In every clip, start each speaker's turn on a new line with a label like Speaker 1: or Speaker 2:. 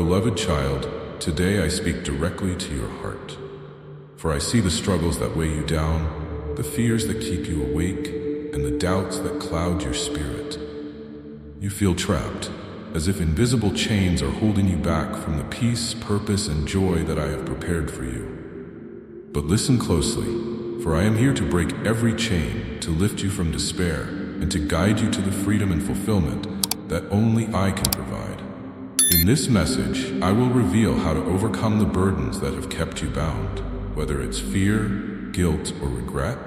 Speaker 1: beloved child, today I speak directly to your heart. For I see the struggles that weigh you down, the fears that keep you awake, and the doubts that cloud your spirit. You feel trapped, as if invisible chains are holding you back from the peace, purpose, and joy that I have prepared for you. But listen closely, for I am here to break every chain, to lift you from despair, and to guide you to the freedom and fulfillment that only I can provide. In this message, I will reveal how to overcome the burdens that have kept you bound, whether it's fear, guilt, or regret,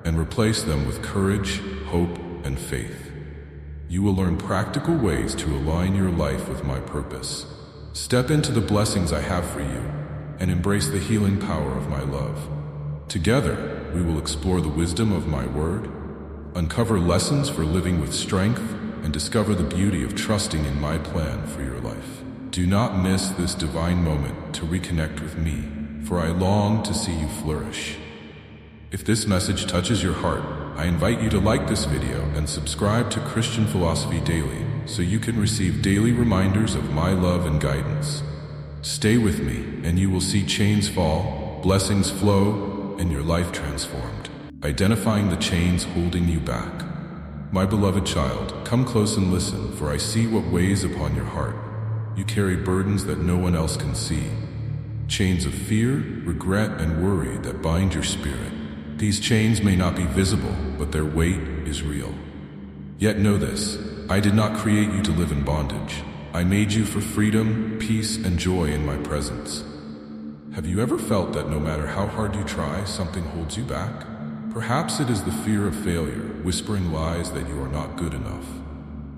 Speaker 1: and replace them with courage, hope, and faith. You will learn practical ways to align your life with my purpose. Step into the blessings I have for you, and embrace the healing power of my love. Together, we will explore the wisdom of my word, uncover lessons for living with strength, and discover the beauty of trusting in my plan for your life. Do not miss this divine moment to reconnect with me, for I long to see you flourish. If this message touches your heart, I invite you to like this video and subscribe to Christian Philosophy Daily so you can receive daily reminders of my love and guidance. Stay with me and you will see chains fall, blessings flow, and your life transformed. Identifying the chains holding you back. My beloved child, come close and listen, for I see what weighs upon your heart. You carry burdens that no one else can see. Chains of fear, regret, and worry that bind your spirit. These chains may not be visible, but their weight is real. Yet know this, I did not create you to live in bondage. I made you for freedom, peace, and joy in my presence. Have you ever felt that no matter how hard you try, something holds you back? Perhaps it is the fear of failure, whispering lies that you are not good enough.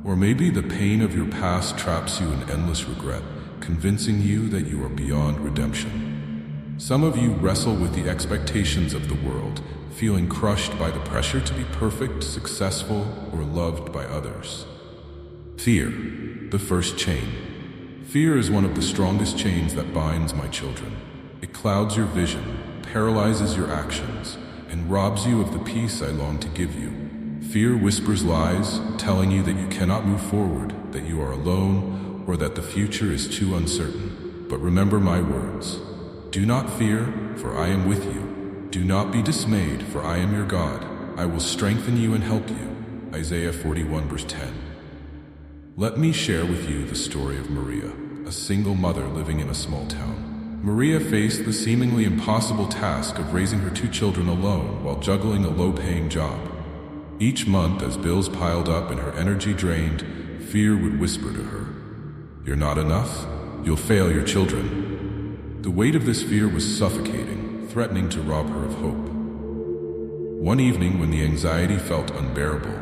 Speaker 1: Or maybe the pain of your past traps you in endless regret, convincing you that you are beyond redemption. Some of you wrestle with the expectations of the world, feeling crushed by the pressure to be perfect, successful, or loved by others. Fear, the first chain. Fear is one of the strongest chains that binds my children. It clouds your vision, paralyzes your actions, and robs you of the peace I long to give you. Fear whispers lies, telling you that you cannot move forward, that you are alone, or that the future is too uncertain. But remember my words. Do not fear, for I am with you. Do not be dismayed, for I am your God. I will strengthen you and help you. Isaiah 41 verse 10. Let me share with you the story of Maria, a single mother living in a small town. Maria faced the seemingly impossible task of raising her 2 children alone while juggling a low-paying job. Each month, as bills piled up and her energy drained, fear would whisper to her, "You're not enough. You'll fail your children." The weight of this fear was suffocating, threatening to rob her of hope. One evening, when the anxiety felt unbearable,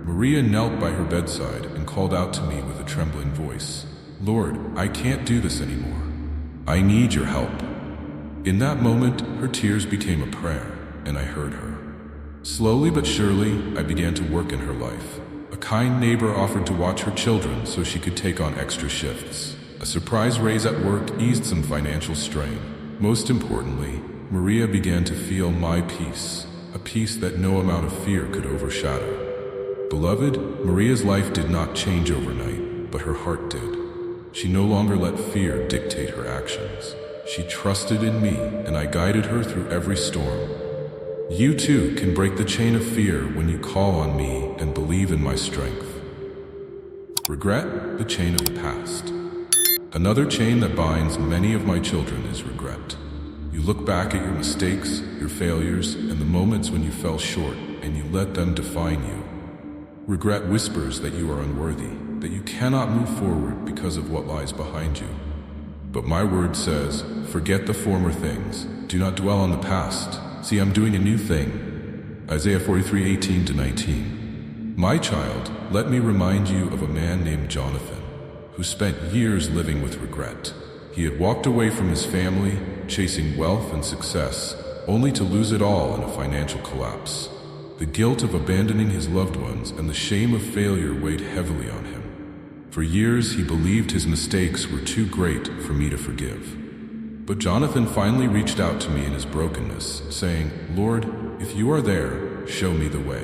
Speaker 1: Maria knelt by her bedside and called out to me with a trembling voice, "Lord, I can't do this anymore. I need your help." In that moment, her tears became a prayer, and I heard her. Slowly but surely, I began to work in her life. A kind neighbor offered to watch her children so she could take on extra shifts. A surprise raise at work eased some financial strain. Most importantly, Maria began to feel my peace, a peace that no amount of fear could overshadow. Beloved, Maria's life did not change overnight, but her heart did. She no longer let fear dictate her actions. She trusted in me, and I guided her through every storm. You too can break the chain of fear when you call on me and believe in my strength. Regret, the chain of the past. Another chain that binds many of my children is regret. You look back at your mistakes, your failures, and the moments when you fell short, and you let them define you. Regret whispers that you are unworthy, that you cannot move forward because of what lies behind you. But my word says, forget the former things. Do not dwell on the past. See, I'm doing a new thing. Isaiah 43:18-19. My child, let me remind you of a man named Jonathan, who spent years living with regret. He had walked away from his family, chasing wealth and success, only to lose it all in a financial collapse. The guilt of abandoning his loved ones and the shame of failure weighed heavily on him. For years, he believed his mistakes were too great for me to forgive. But Jonathan finally reached out to me in his brokenness, saying, "Lord, if you are there, show me the way."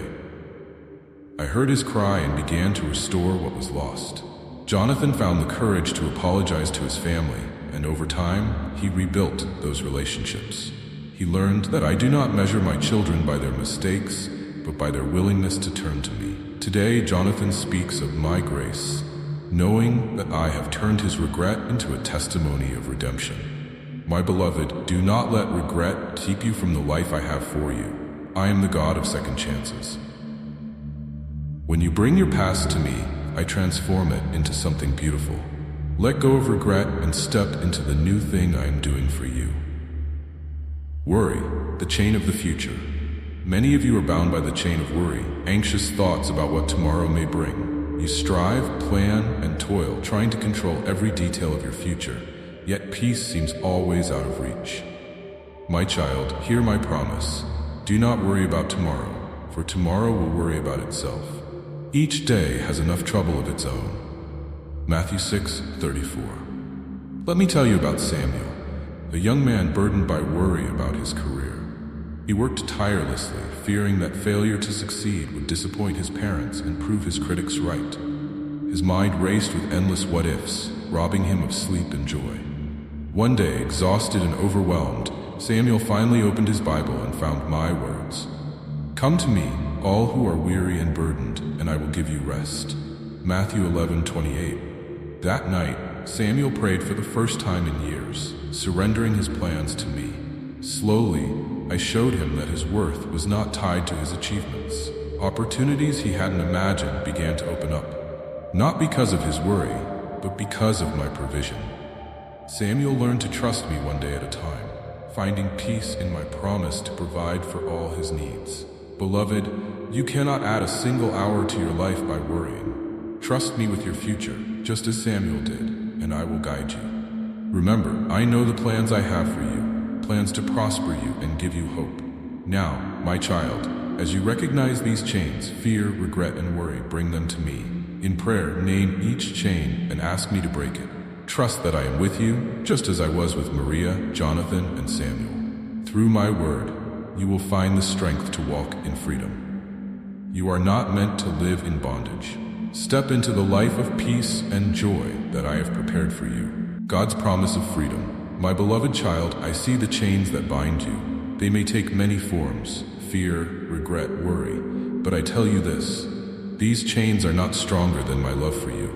Speaker 1: I heard his cry and began to restore what was lost. Jonathan found the courage to apologize to his family, and over time, he rebuilt those relationships. He learned that I do not measure my children by their mistakes, but by their willingness to turn to me. Today, Jonathan speaks of my grace, knowing that I have turned his regret into a testimony of redemption. My beloved, do not let regret keep you from the life I have for you. I am the God of second chances. When you bring your past to me, I transform it into something beautiful. Let go of regret and step into the new thing I am doing for you. Worry, the chain of the future. Many of you are bound by the chain of worry, anxious thoughts about what tomorrow may bring. You strive, plan, and toil, trying to control every detail of your future, yet peace seems always out of reach. My child, hear my promise. Do not worry about tomorrow, for tomorrow will worry about itself. Each day has enough trouble of its own. Matthew 6:34. Let me tell you about Samuel, a young man burdened by worry about his career. He worked tirelessly, fearing that failure to succeed would disappoint his parents and prove his critics right. His mind raced with endless what-ifs, robbing him of sleep and joy. One day, exhausted and overwhelmed, Samuel finally opened his Bible and found my words. "Come to me, all who are weary and burdened, and I will give you rest." Matthew 11:28. That night, Samuel prayed for the first time in years, surrendering his plans to me. Slowly, I showed him that his worth was not tied to his achievements. Opportunities he hadn't imagined began to open up, not because of his worry, but because of my provision. Samuel learned to trust me one day at a time, finding peace in my promise to provide for all his needs. Beloved, you cannot add a single hour to your life by worrying. Trust me with your future, just as Samuel did, and I will guide you. Remember, I know the plans I have for you, plans to prosper you and give you hope. Now, my child, as you recognize these chains, fear, regret, and worry, bring them to me. In prayer, name each chain and ask me to break it. Trust that I am with you, just as I was with Maria, Jonathan, and Samuel. Through my word, you will find the strength to walk in freedom. You are not meant to live in bondage. Step into the life of peace and joy that I have prepared for you. God's promise of freedom. My beloved child, I see the chains that bind you. They may take many forms: fear, regret, worry. But I tell you this, these chains are not stronger than my love for you.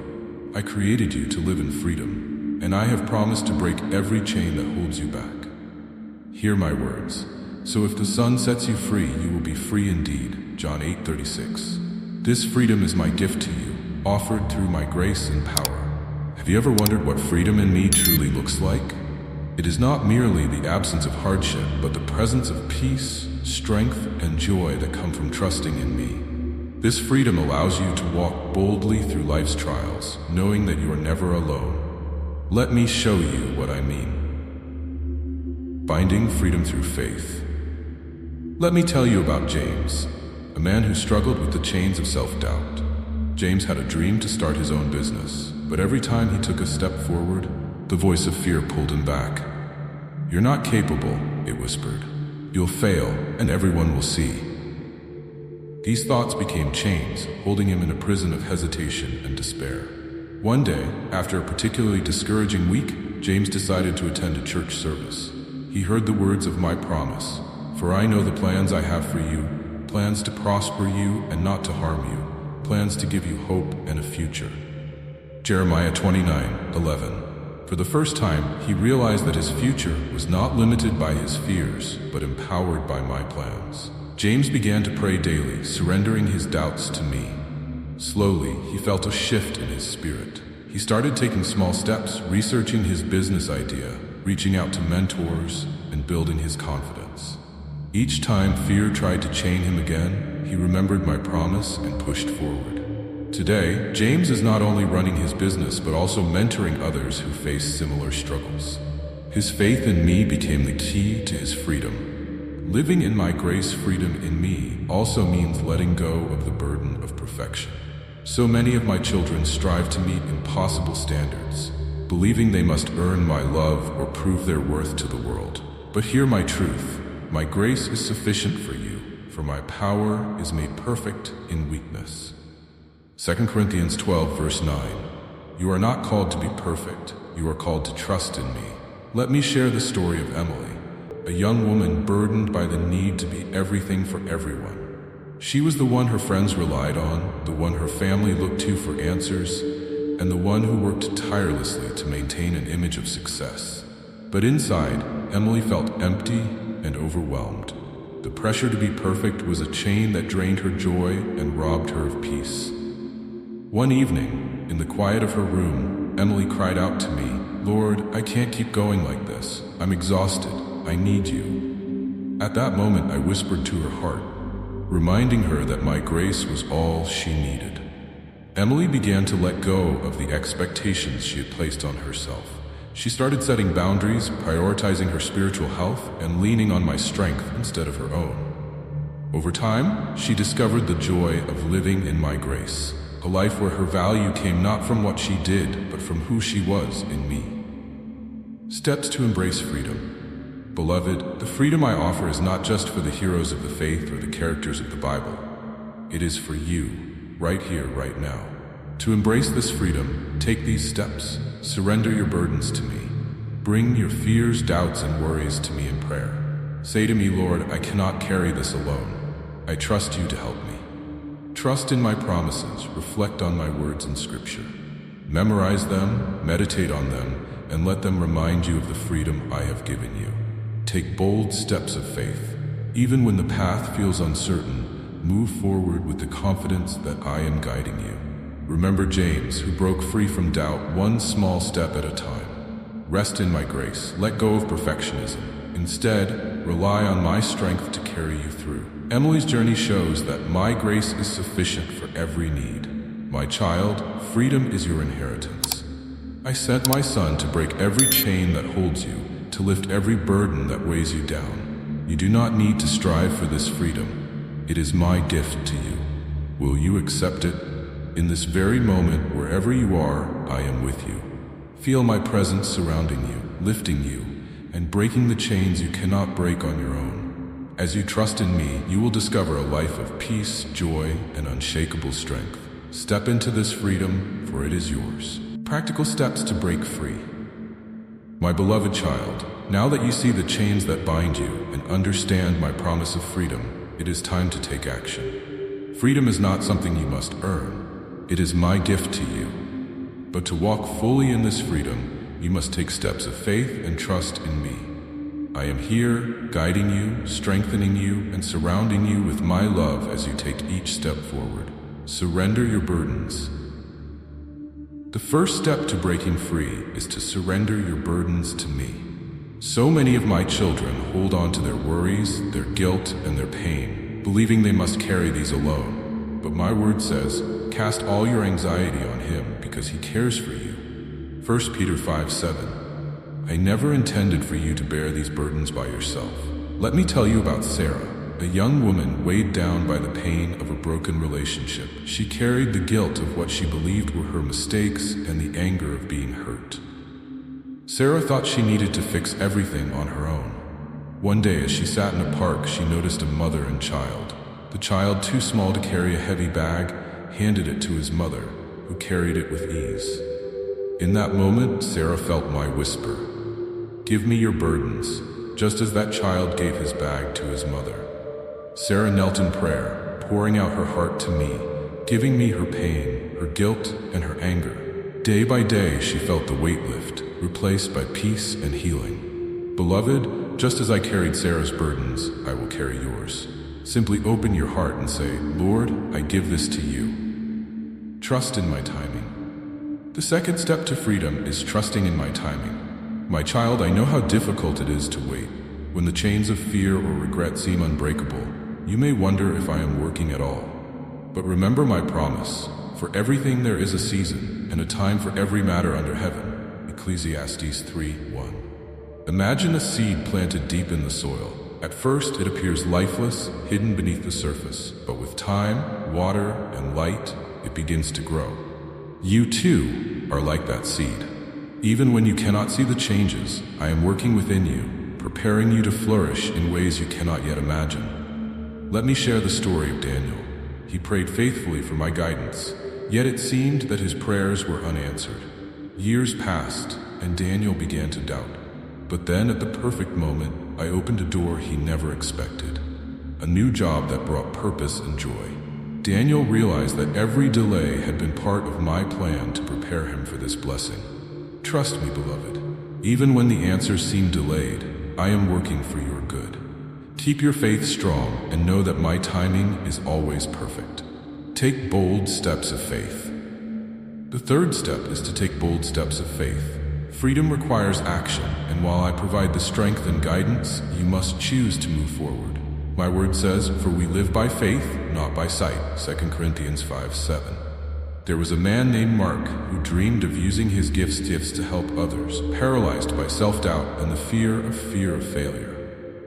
Speaker 1: I created you to live in freedom, and I have promised to break every chain that holds you back. Hear my words. So if the Son sets you free, you will be free indeed. John 8:36. This freedom is my gift to you, offered through my grace and power. Have you ever wondered what freedom in me truly looks like? It is not merely the absence of hardship, but the presence of peace, strength, and joy that come from trusting in me. This freedom allows you to walk boldly through life's trials, knowing that you are never alone. Let me show you what I mean. Finding freedom through faith. Let me tell you about James, a man who struggled with the chains of self-doubt. James had a dream to start his own business, but every time he took a step forward, the voice of fear pulled him back. "You're not capable," it whispered. "You'll fail, and everyone will see." These thoughts became chains, holding him in a prison of hesitation and despair. One day, after a particularly discouraging week, James decided to attend a church service. He heard the words of my promise, "For I know the plans I have for you, plans to prosper you and not to harm you, plans to give you hope and a future." Jeremiah 29:11. For the first time, he realized that his future was not limited by his fears, but empowered by my plans. James began to pray daily, surrendering his doubts to me. Slowly, he felt a shift in his spirit. He started taking small steps, researching his business idea, reaching out to mentors, and building his confidence. Each time fear tried to chain him again, he remembered my promise and pushed forward. Today, James is not only running his business but also mentoring others who face similar struggles. His faith in me became the key to his freedom. Living in my grace freedom in me also means letting go of the burden of perfection. So many of my children strive to meet impossible standards, believing they must earn my love or prove their worth to the world. But hear my truth. My grace is sufficient for you, for my power is made perfect in weakness. 2 Corinthians 12 verse 9. You are not called to be perfect. You are called to trust in me. Let me share the story of Emily, a young woman burdened by the need to be everything for everyone. She was the one her friends relied on, the one her family looked to for answers, and the one who worked tirelessly to maintain an image of success. But inside, Emily felt empty and overwhelmed. The pressure to be perfect was a chain that drained her joy and robbed her of peace. One evening, in the quiet of her room, Emily cried out to me, "Lord, I can't keep going like this. I'm exhausted. I need you." At that moment, I whispered to her heart, reminding her that my grace was all she needed. Emily began to let go of the expectations she had placed on herself. She started setting boundaries, prioritizing her spiritual health, and leaning on my strength instead of her own. Over time, she discovered the joy of living in my grace, a life where her value came not from what she did, but from who she was in me. Steps to embrace freedom. Beloved, the freedom I offer is not just for the heroes of the faith or the characters of the Bible. It is for you, right here, right now. To embrace this freedom, take these steps. Surrender your burdens to me. Bring your fears, doubts, and worries to me in prayer. Say to me, Lord, I cannot carry this alone. I trust you to help me. Trust in my promises, reflect on my words in Scripture. Memorize them, meditate on them, and let them remind you of the freedom I have given you. Take bold steps of faith. Even when the path feels uncertain, move forward with the confidence that I am guiding you. Remember James, who broke free from doubt one small step at a time. Rest in my grace. Let go of perfectionism. Instead, rely on my strength to carry you through. Emily's journey shows that my grace is sufficient for every need. My child, freedom is your inheritance. I sent my son to break every chain that holds you, to lift every burden that weighs you down. You do not need to strive for this freedom. It is my gift to you. Will you accept it? In this very moment, wherever you are, I am with you. Feel my presence surrounding you, lifting you, and breaking the chains you cannot break on your own. As you trust in me, you will discover a life of peace, joy, and unshakable strength. Step into this freedom, for it is yours. Practical steps to break free. My beloved child, now that you see the chains that bind you and understand my promise of freedom, it is time to take action. Freedom is not something you must earn. It is my gift to you. But to walk fully in this freedom, you must take steps of faith and trust in me. I am here, guiding you, strengthening you, and surrounding you with my love as you take each step forward. Surrender your burdens. The first step to breaking free is to surrender your burdens to me. So many of my children hold on to their worries, their guilt, and their pain, believing they must carry these alone. But my word says, cast all your anxiety on him because he cares for you. 1 Peter 5:7. I never intended for you to bear these burdens by yourself. Let me tell you about Sarah, a young woman weighed down by the pain of a broken relationship. She carried the guilt of what she believed were her mistakes and the anger of being hurt. Sarah thought she needed to fix everything on her own. One day, as she sat in a park, she noticed a mother and child. The child, too small to carry a heavy bag, handed it to his mother, who carried it with ease. In that moment, Sarah felt my whisper. Give me your burdens, just as that child gave his bag to his mother. Sarah knelt in prayer, pouring out her heart to me, giving me her pain, her guilt, and her anger. Day by day, she felt the weight lift, replaced by peace and healing. Beloved, just as I carried Sarah's burdens, I will carry yours. Simply open your heart and say, Lord, I give this to you. Trust in my timing. The second step to freedom is trusting in my timing. My child, I know how difficult it is to wait. When the chains of fear or regret seem unbreakable, you may wonder if I am working at all. But remember my promise. For everything there is a season, and a time for every matter under heaven. Ecclesiastes 3:1. Imagine a seed planted deep in the soil. At first, it appears lifeless, hidden beneath the surface. But with time, water, and light, it begins to grow. You too are like that seed. Even when you cannot see the changes, I am working within you, preparing you to flourish in ways you cannot yet imagine. Let me share the story of Daniel. He prayed faithfully for my guidance, Yet it seemed that his prayers were unanswered. Years passed, and Daniel began to doubt. But then, at the perfect moment, I opened a door he never expected. A new job that brought purpose and joy. Daniel realized that every delay had been part of my plan to prepare him for this blessing. Trust me, beloved. Even when the answers seem delayed, I am working for your good. Keep your faith strong and know that my timing is always perfect. Take bold steps of faith. The third step is to take bold steps of faith. Freedom requires action, and while I provide the strength and guidance, you must choose to move forward. My word says, "For we live by faith, not by sight," 2 Corinthians 5:7. There was a man named Mark who dreamed of using his gifts to help others, paralyzed by self-doubt and the fear of failure.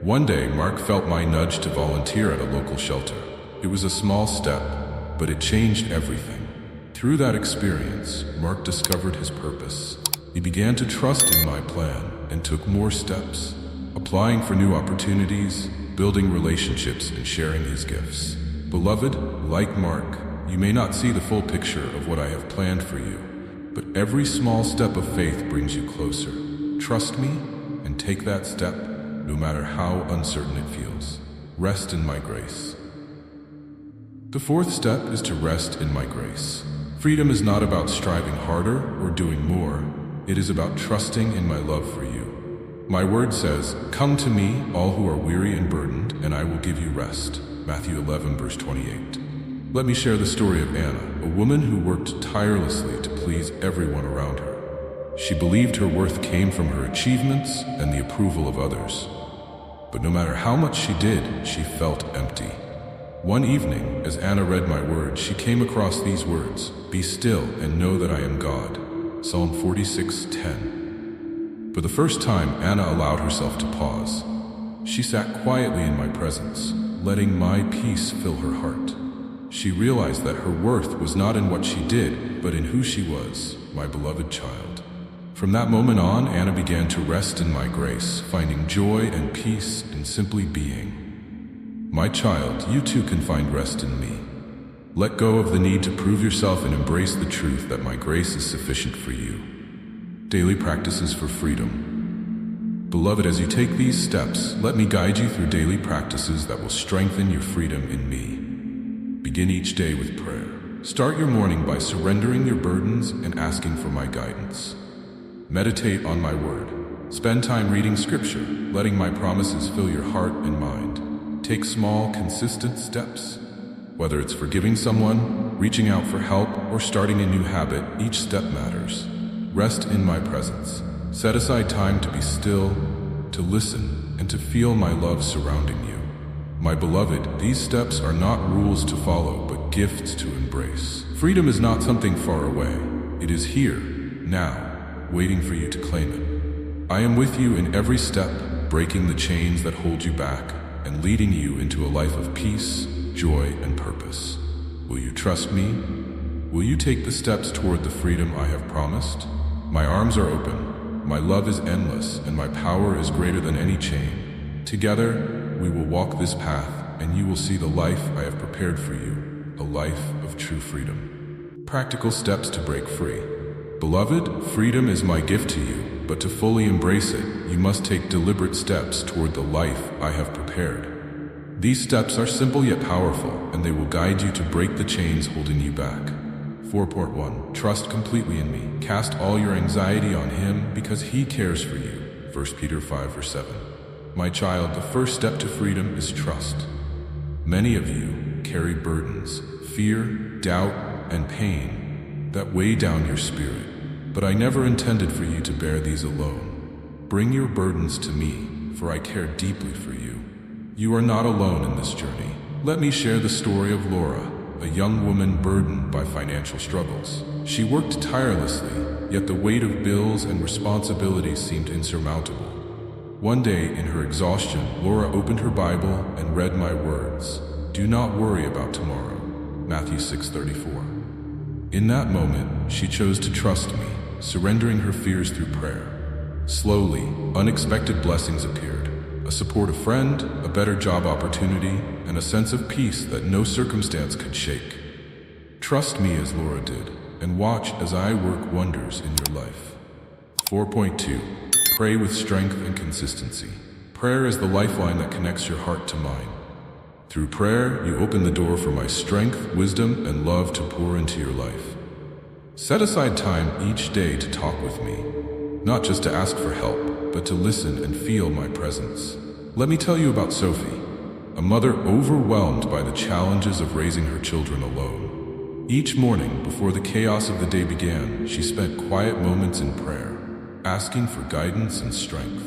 Speaker 1: One day, Mark felt my nudge to volunteer at a local shelter. It was a small step, but it changed everything. Through that experience, Mark discovered his purpose. He began to trust in my plan and took more steps, applying for new opportunities, building relationships, and sharing his gifts. Beloved, like Mark, you may not see the full picture of what I have planned for you, but every small step of faith brings you closer. Trust me and take that step, no matter how uncertain it feels. Rest in my grace. The fourth step is to rest in my grace. Freedom is not about striving harder or doing more. It is about trusting in my love for you. My word says, "Come to me, all who are weary and burdened, and I will give you rest." Matthew 11, verse 28. Let me share the story of Anna, a woman who worked tirelessly to please everyone around her. She believed her worth came from her achievements and the approval of others. But no matter how much she did, she felt empty. One evening, as Anna read my word, she came across these words, "Be still and know that I am God." Psalm 46:10. For the first time, Anna allowed herself to pause. She sat quietly in my presence, letting my peace fill her heart. She realized that her worth was not in what she did, but in who she was, my beloved child. From that moment on, Anna began to rest in my grace, finding joy and peace in simply being. My child, you too can find rest in me. Let go of the need to prove yourself and embrace the truth that my grace is sufficient for you. Daily practices for freedom. Beloved, as you take these steps, let me guide you through daily practices that will strengthen your freedom in me. Begin each day with prayer. Start your morning by surrendering your burdens and asking for my guidance. Meditate on my word. Spend time reading scripture, letting my promises fill your heart and mind. Take small, consistent steps. Whether it's forgiving someone, reaching out for help, or starting a new habit, each step matters. Rest in my presence. Set aside time to be still, to listen, and to feel my love surrounding you. My beloved, these steps are not rules to follow, but gifts to embrace. Freedom is not something far away. It is here, now, waiting for you to claim it. I am with you in every step, breaking the chains that hold you back, and leading you into a life of peace, joy, and purpose. Will you trust me? Will you take the steps toward the freedom I have promised? My arms are open, my love is endless, and my power is greater than any chain. Together, we will walk this path, and you will see the life I have prepared for you, a life of true freedom. Practical steps to break free. Beloved, freedom is my gift to you, but to fully embrace it, you must take deliberate steps toward the life I have prepared. These steps are simple yet powerful, and they will guide you to break the chains holding you back. 4.1. Trust completely in me. Cast all your anxiety on Him because He cares for you. 1 Peter 5, verse 7. My child, the first step to freedom is trust. Many of you carry burdens, fear, doubt, and pain that weigh down your spirit, but I never intended for you to bear these alone. Bring your burdens to me, for I care deeply for you. You are not alone in this journey. Let me share the story of Laura, a young woman burdened by financial struggles. She worked tirelessly, yet the weight of bills and responsibilities seemed insurmountable. One day, in her exhaustion, Laura opened her Bible and read my words, "Do not worry about tomorrow." Matthew 6:34. In that moment, she chose to trust me, surrendering her fears through prayer. Slowly, unexpected blessings appeared. A supportive friend, a better job opportunity, and a sense of peace that no circumstance could shake. Trust me as Laura did, and watch as I work wonders in your life. 4.2. Pray with strength and consistency. Prayer is the lifeline that connects your heart to mine. Through prayer, you open the door for my strength, wisdom, and love to pour into your life. Set aside time each day to talk with me, not just to ask for help, but to listen and feel my presence. Let me tell you about Sophie, a mother overwhelmed by the challenges of raising her children alone. Each morning, before the chaos of the day began, she spent quiet moments in prayer, asking for guidance and strength.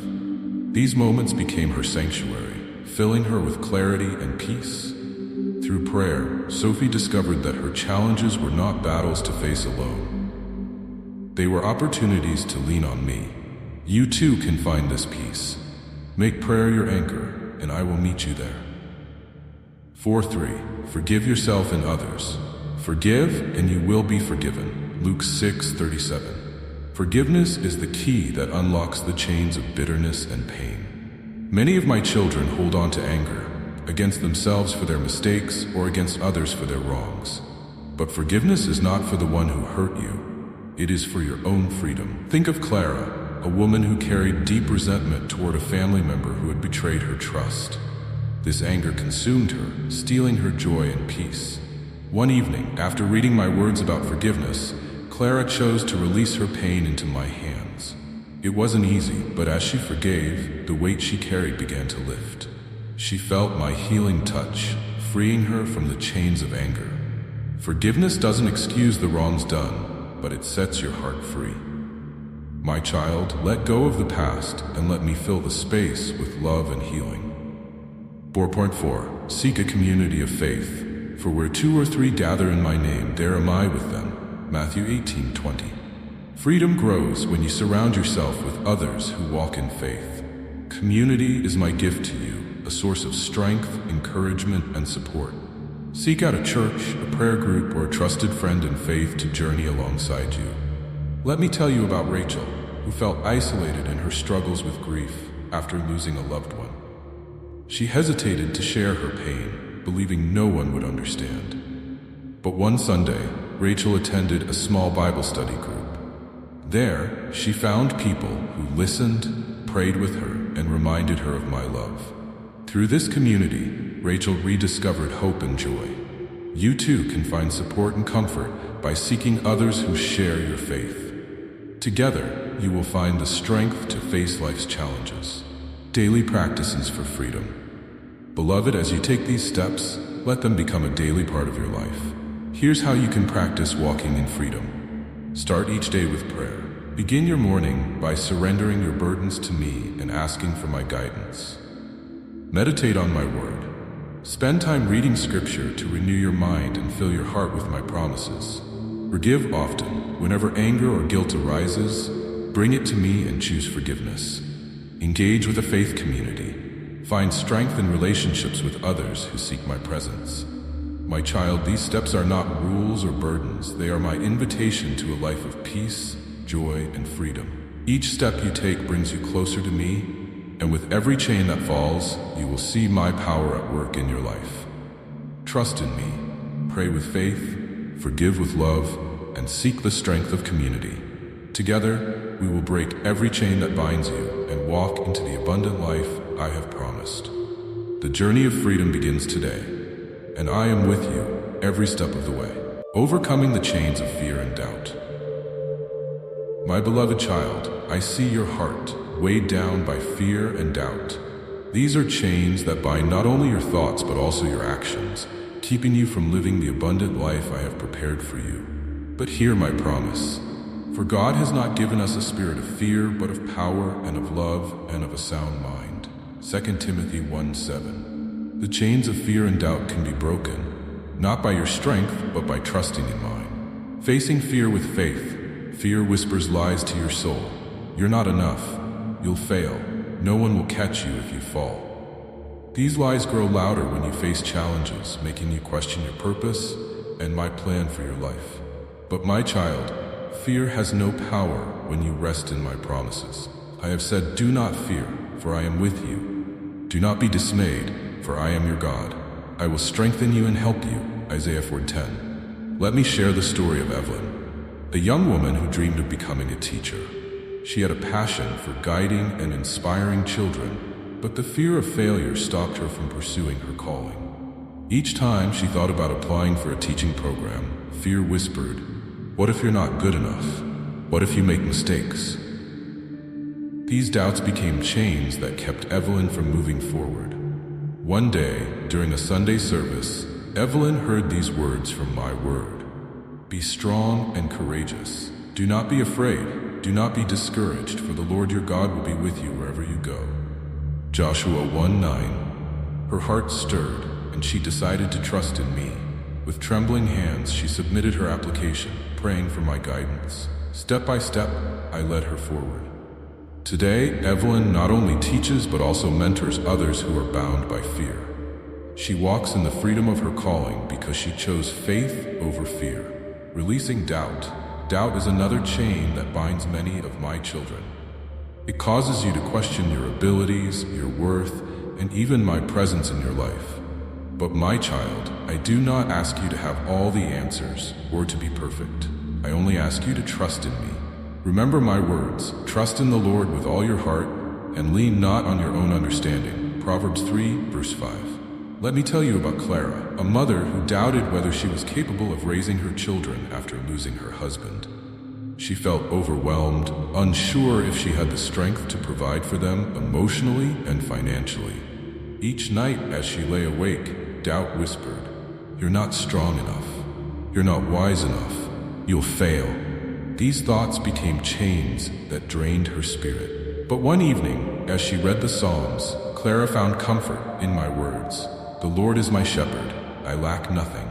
Speaker 1: These moments became her sanctuary, filling her with clarity and peace. Through prayer, Sophie discovered that her challenges were not battles to face alone. They were opportunities to lean on me. You too can find this peace. Make prayer your anchor, and I will meet you there. 4.3. Forgive yourself and others. Forgive, and you will be forgiven. Luke 6:37. Forgiveness is the key that unlocks the chains of bitterness and pain. Many of my children hold on to anger, against themselves for their mistakes or against others for their wrongs. But forgiveness is not for the one who hurt you. It is for your own freedom. Think of Clara, a woman who carried deep resentment toward a family member who had betrayed her trust. This anger consumed her, stealing her joy and peace. One evening, after reading my words about forgiveness, Clara chose to release her pain into my hands. It wasn't easy, but as she forgave, the weight she carried began to lift. She felt my healing touch, freeing her from the chains of anger. Forgiveness doesn't excuse the wrongs done, but it sets your heart free. My child, let go of the past and let me fill the space with love and healing. 4.4. Seek a community of faith. For where 2 or 3 gather in my name, there am I with them. Matthew 18:20. Freedom grows when you surround yourself with others who walk in faith. Community is my gift to you, a source of strength, encouragement, and support. Seek out a church, a prayer group, or a trusted friend in faith to journey alongside you. Let me tell you about Rachel, who felt isolated in her struggles with grief after losing a loved one. She hesitated to share her pain, believing no one would understand. But one Sunday, Rachel attended a small Bible study group. There, she found people who listened, prayed with her, and reminded her of my love. Through this community, Rachel rediscovered hope and joy. You too can find support and comfort by seeking others who share your faith. Together, you will find the strength to face life's challenges. Daily practices for freedom. Beloved, as you take these steps, let them become a daily part of your life. Here's how you can practice walking in freedom. Start each day with prayer. Begin your morning by surrendering your burdens to me and asking for my guidance. Meditate on my word. Spend time reading scripture to renew your mind and fill your heart with my promises. Forgive often. Whenever anger or guilt arises, bring it to me and choose forgiveness. Engage with a faith community. Find strength in relationships with others who seek my presence. My child, these steps are not rules or burdens. They are my invitation to a life of peace, joy, and freedom. Each step you take brings you closer to me, and with every chain that falls, you will see my power at work in your life. Trust in me, pray with faith, forgive with love, and seek the strength of community. Together, we will break every chain that binds you and walk into the abundant life I have promised. The journey of freedom begins today, and I am with you every step of the way, overcoming the chains of fear and doubt. My beloved child, I see your heart weighed down by fear and doubt. These are chains that bind not only your thoughts but also your actions, keeping you from living the abundant life I have prepared for you. But hear my promise. For God has not given us a spirit of fear, but of power and of love and of a sound mind. 2 Timothy 1:7. The chains of fear and doubt can be broken, not by your strength, but by trusting in mine. Facing fear with faith. Fear whispers lies to your soul. You're not enough. You'll fail. No one will catch you if you fall. These lies grow louder when you face challenges, making you question your purpose and my plan for your life. But my child, fear has no power when you rest in my promises. I have said, do not fear, for I am with you. Do not be dismayed, for I am your God. I will strengthen you and help you. Isaiah 4:10. Let me share the story of Evelyn, a young woman who dreamed of becoming a teacher. She had a passion for guiding and inspiring children, but the fear of failure stopped her from pursuing her calling. Each time she thought about applying for a teaching program, fear whispered, "What if you're not good enough? What if you make mistakes?" These doubts became chains that kept Evelyn from moving forward. One day, during a Sunday service, Evelyn heard these words from my word. "Be strong and courageous. Do not be afraid. Do not be discouraged, for the Lord your God will be with you wherever you go." Joshua 1:9. Her heart stirred, and she decided to trust in me. With trembling hands, she submitted her application, praying for my guidance. Step by step, I led her forward. Today, Evelyn not only teaches but also mentors others who are bound by fear. She walks in the freedom of her calling because she chose faith over fear. Releasing doubt. Doubt is another chain that binds many of my children. It causes you to question your abilities, your worth, and even my presence in your life. But my child, I do not ask you to have all the answers or to be perfect. I only ask you to trust in me. Remember my words, trust in the Lord with all your heart and lean not on your own understanding. Proverbs 3, verse 5. Let me tell you about Clara, a mother who doubted whether she was capable of raising her children after losing her husband. She felt overwhelmed, unsure if she had the strength to provide for them emotionally and financially. Each night as she lay awake, doubt whispered, "You're not strong enough. You're not wise enough. You'll fail." These thoughts became chains that drained her spirit. But one evening, as she read the Psalms, Clara found comfort in my words. "The Lord is my shepherd. I lack nothing."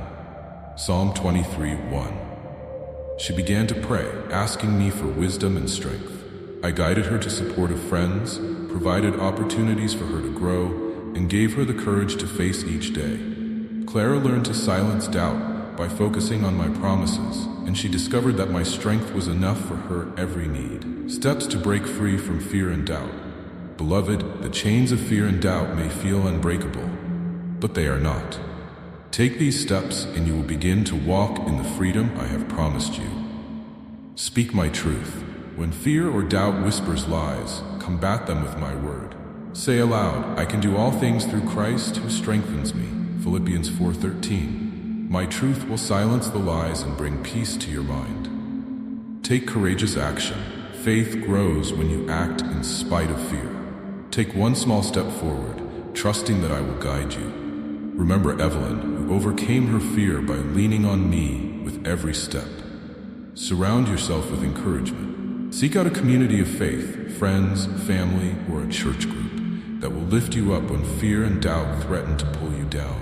Speaker 1: Psalm 23:1. She began to pray, asking me for wisdom and strength. I guided her to supportive friends, provided opportunities for her to grow, and gave her the courage to face each day. Clara learned to silence doubt by focusing on my promises, and she discovered that my strength was enough for her every need. Steps to break free from fear and doubt. Beloved, the chains of fear and doubt may feel unbreakable, but they are not. Take these steps and you will begin to walk in the freedom I have promised you. Speak my truth. When fear or doubt whispers lies, combat them with my word. Say aloud, "I can do all things through Christ who strengthens me." Philippians 4:13. My truth will silence the lies and bring peace to your mind. Take courageous action. Faith grows when you act in spite of fear. Take one small step forward, trusting that I will guide you. Remember Evelyn, who overcame her fear by leaning on me with every step. Surround yourself with encouragement. Seek out a community of faith, friends, family, or a church group that will lift you up when fear and doubt threaten to pull you down.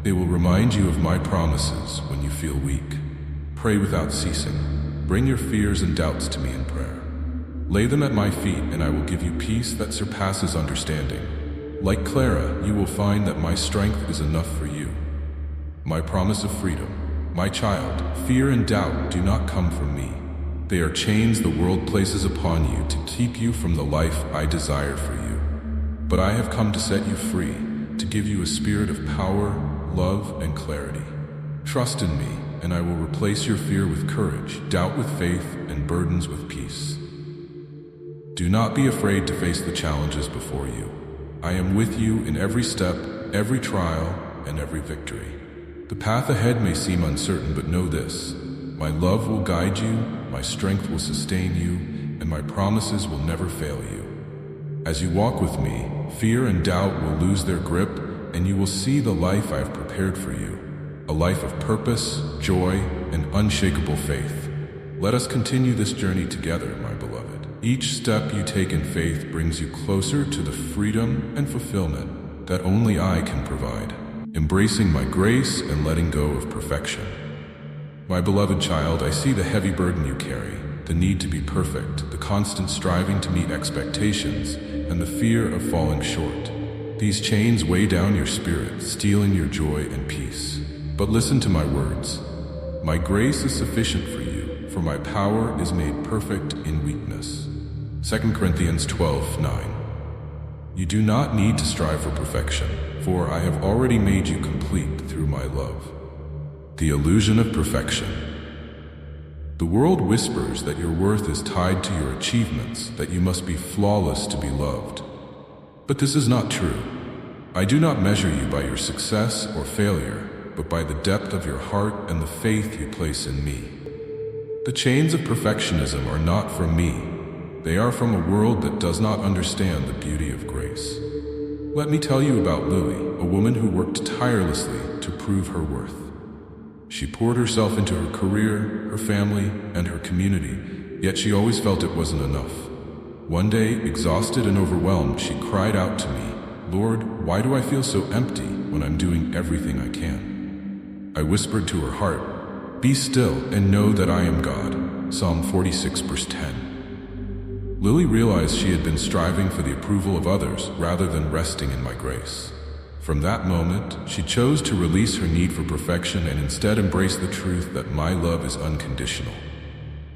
Speaker 1: They will remind you of my promises when you feel weak. Pray without ceasing. Bring your fears and doubts to me in prayer. Lay them at my feet and I will give you peace that surpasses understanding. Like Clara, you will find that my strength is enough for you. My promise of freedom. My child, fear and doubt do not come from me. They are chains the world places upon you to keep you from the life I desire for you. But I have come to set you free, to give you a spirit of power, love, and clarity. Trust in me, and I will replace your fear with courage, doubt with faith, and burdens with peace. Do not be afraid to face the challenges before you. I am with you in every step, every trial, and every victory. The path ahead may seem uncertain, but know this: my love will guide you, my strength will sustain you, and my promises will never fail you. As you walk with me, fear and doubt will lose their grip, and you will see the life I have prepared for you, a life of purpose, joy, and unshakable faith. Let us continue this journey together, my beloved. Each step you take in faith brings you closer to the freedom and fulfillment that only I can provide, embracing my grace and letting go of perfection. My beloved child, I see the heavy burden you carry, the need to be perfect, the constant striving to meet expectations, and the fear of falling short. These chains weigh down your spirit, stealing your joy and peace. But listen to my words. My grace is sufficient for you, for my power is made perfect in weakness. 2 Corinthians 12:9. You do not need to strive for perfection, for I have already made you complete through my love. The illusion of perfection. The world whispers that your worth is tied to your achievements, that you must be flawless to be loved. But this is not true. I do not measure you by your success or failure, but by the depth of your heart and the faith you place in me. The chains of perfectionism are not from me. They are from a world that does not understand the beauty of grace. Let me tell you about Lily, a woman who worked tirelessly to prove her worth. She poured herself into her career, her family, and her community, yet she always felt it wasn't enough. One day, exhausted and overwhelmed, she cried out to me, "Lord, why do I feel so empty when I'm doing everything I can?" I whispered to her heart, "Be still and know that I am God." Psalm 46 verse 10. Lily realized she had been striving for the approval of others rather than resting in my grace. From that moment, she chose to release her need for perfection and instead embrace the truth that my love is unconditional.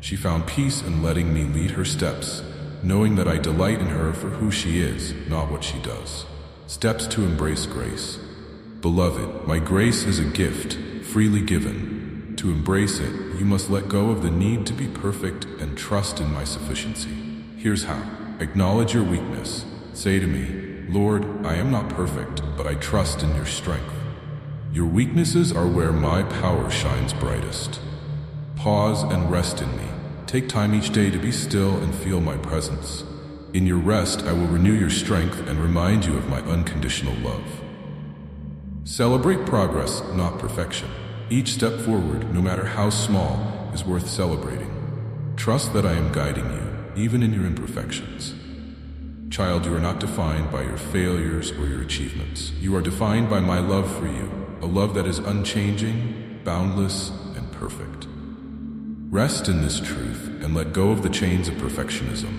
Speaker 1: She found peace in letting me lead her steps, knowing that I delight in her for who she is, not what she does. Steps to embrace grace. Beloved, my grace is a gift, freely given. To embrace it, you must let go of the need to be perfect and trust in my sufficiency. Here's how. Acknowledge your weakness. Say to me, "Lord, I am not perfect, but I trust in your strength." Your weaknesses are where my power shines brightest. Pause and rest in me. Take time each day to be still and feel my presence. In your rest, I will renew your strength and remind you of my unconditional love. Celebrate progress, not perfection. Each step forward, no matter how small, is worth celebrating. Trust that I am guiding you, even in your imperfections. Child, you are not defined by your failures or your achievements. You are defined by my love for you, a love that is unchanging, boundless, and perfect. Rest in this truth and let go of the chains of perfectionism.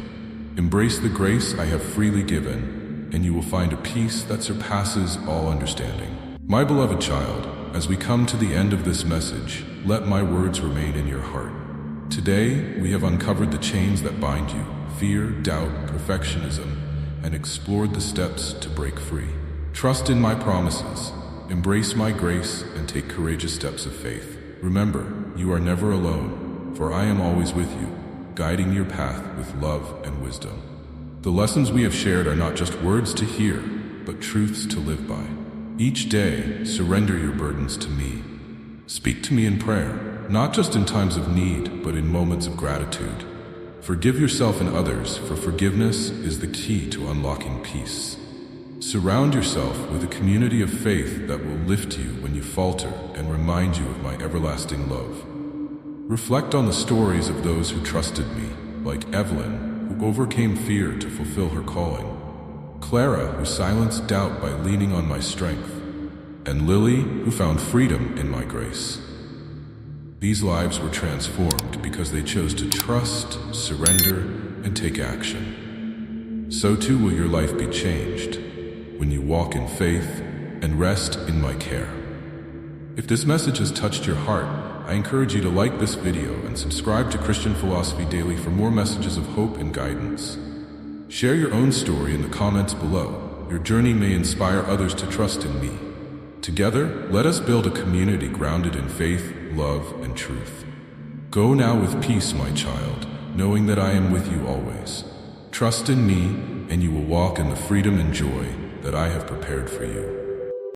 Speaker 1: Embrace the grace I have freely given, and you will find a peace that surpasses all understanding. My beloved child, as we come to the end of this message, let my words remain in your heart. Today, we have uncovered the chains that bind you, fear, doubt, perfectionism, and explored the steps to break free. Trust in my promises, embrace my grace, and take courageous steps of faith. Remember, you are never alone, for I am always with you, guiding your path with love and wisdom. The lessons we have shared are not just words to hear, but truths to live by. Each day, surrender your burdens to me. Speak to me in prayer, not just in times of need, but in moments of gratitude. Forgive yourself and others, for forgiveness is the key to unlocking peace. Surround yourself with a community of faith that will lift you when you falter and remind you of my everlasting love. Reflect on the stories of those who trusted me, like Evelyn, who overcame fear to fulfill her calling, Clara, who silenced doubt by leaning on my strength, and Lily, who found freedom in my grace. These lives were transformed because they chose to trust, surrender, and take action. So too will your life be changed when you walk in faith and rest in my care. If this message has touched your heart, I encourage you to like this video and subscribe to Christian Philosophy Daily for more messages of hope and guidance. Share your own story in the comments below. Your journey may inspire others to trust in me. Together, let us build a community grounded in faith, love, and truth. Go now with peace, my child, knowing that I am with you always. Trust in me, and you will walk in the freedom and joy that I have prepared for you.